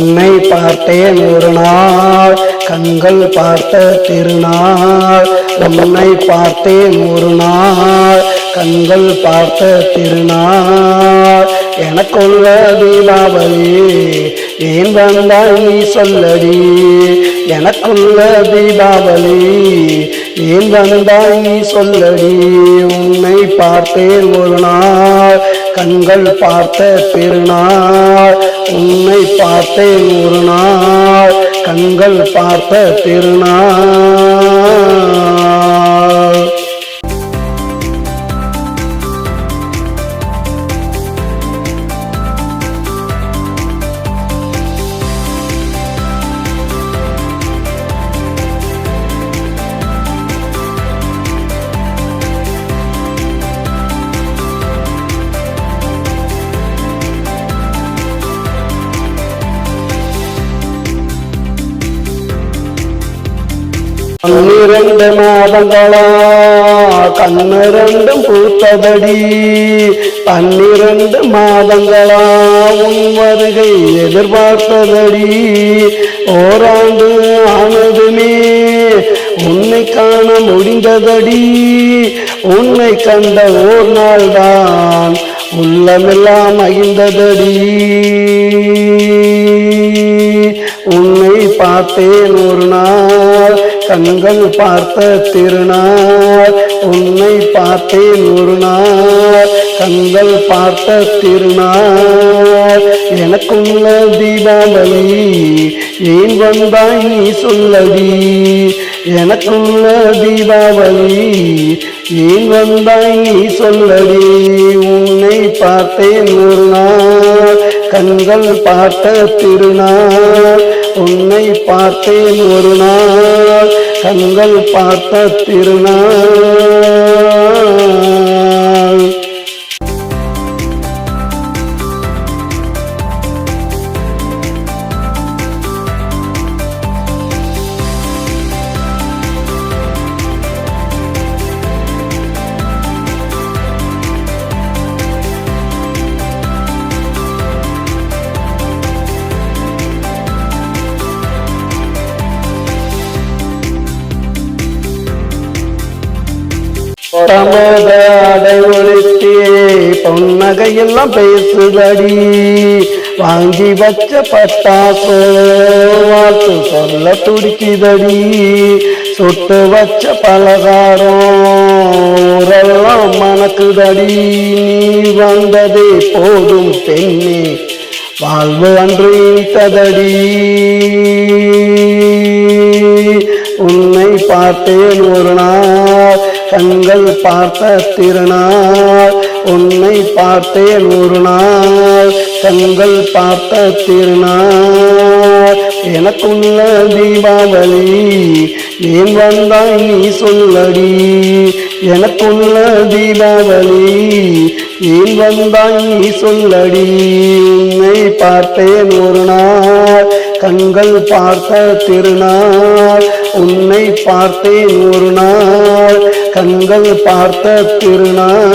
உன்னை பார்த்தேன் ஒரு நாள் கண்கள் பார்த்த திருநாள். உன்னை பார்த்தேன் ஒரு நாள் கண்கள் பார்த்த திருநாள். எனக்குள்ள தீபாவளி ஏன் வந்தாய் நீ சொல்லடி. எனக்குள்ள தீபாவளி ஏன் வந்தாய் நீ சொல்லடி. உன்னை பார்த்தேன் ஒரு நாள் கண்கள் பார்த்த திருநாள். உன்னை பார்த்தேன் ஒரு நாள் கண்கள் பார்த்த திருநாள். பன்னிரண்டு மாதங்களா கண்ணிரண்டும் பூத்தபடி. 12 மாதங்களா உன் வருகை எதிர்பார்த்ததடி. ஓராண்டு ஆனதுமே உன்னை காண முடிந்ததடி. உன்னை கண்ட ஓர் நாள் தான் உள்ளமெல்லாம் மகிழ்ந்ததடி. உன்னை பார்த்தேன் ஒரு நாள் கண்கள் பார்த்த திருநாள். உன்னை பார்த்தேன் ஒரு நாள் கண்கள் பார்த்த திருநாள். எனக்குள்ள தீபாவளி ஏன் வந்தாய் நீ சொல்லடி. எனக்குள்ள தீபாவளி ஏன் வந்தாய் நீ சொல்லடி. உன்னை பார்த்தேன் ஒரு நாள் கண்கள் பார்த்த திருநாள். உன்னை பார்த்தேன் ஒரு நாள் கண்கள் பார்த்த திருநாள். தமத அடை ஒழித்தே பொன்னகையெல்லாம் பேசுதடி. வாங்கி வச்ச பட்டாசு வாழ்த்து சொல்ல துடிக்குதடி. சுட்டு வச்ச பலகாரம் ஊரெல்லாம் மணக்குதடி. நீ வந்ததே போதும் பெண்ணே வாழ்வு அன்று இனித்ததடி. உன்னை பார்த்தேன் ஒரு நாள் கண்கள் பார்த்த திருநாள். உன்னை பார்த்தேன் ஒரு நாள் கண்கள் பார்த்த திருநாள். எனக்குள்ள தீபாவளி ஏன் வந்தாய் நீ சொல்லடி. எனக்குள்ள தீபாவளி ஏன் வந்தாய் நீ சொல்லடி. உன்னை பார்த்தேன் ஒரு நாள் கண்கள் பார்த்த திருநாள். உன்னை பார்த்தேன் ஒரு நாள் கண்கள் பார்த்த திருநாள்.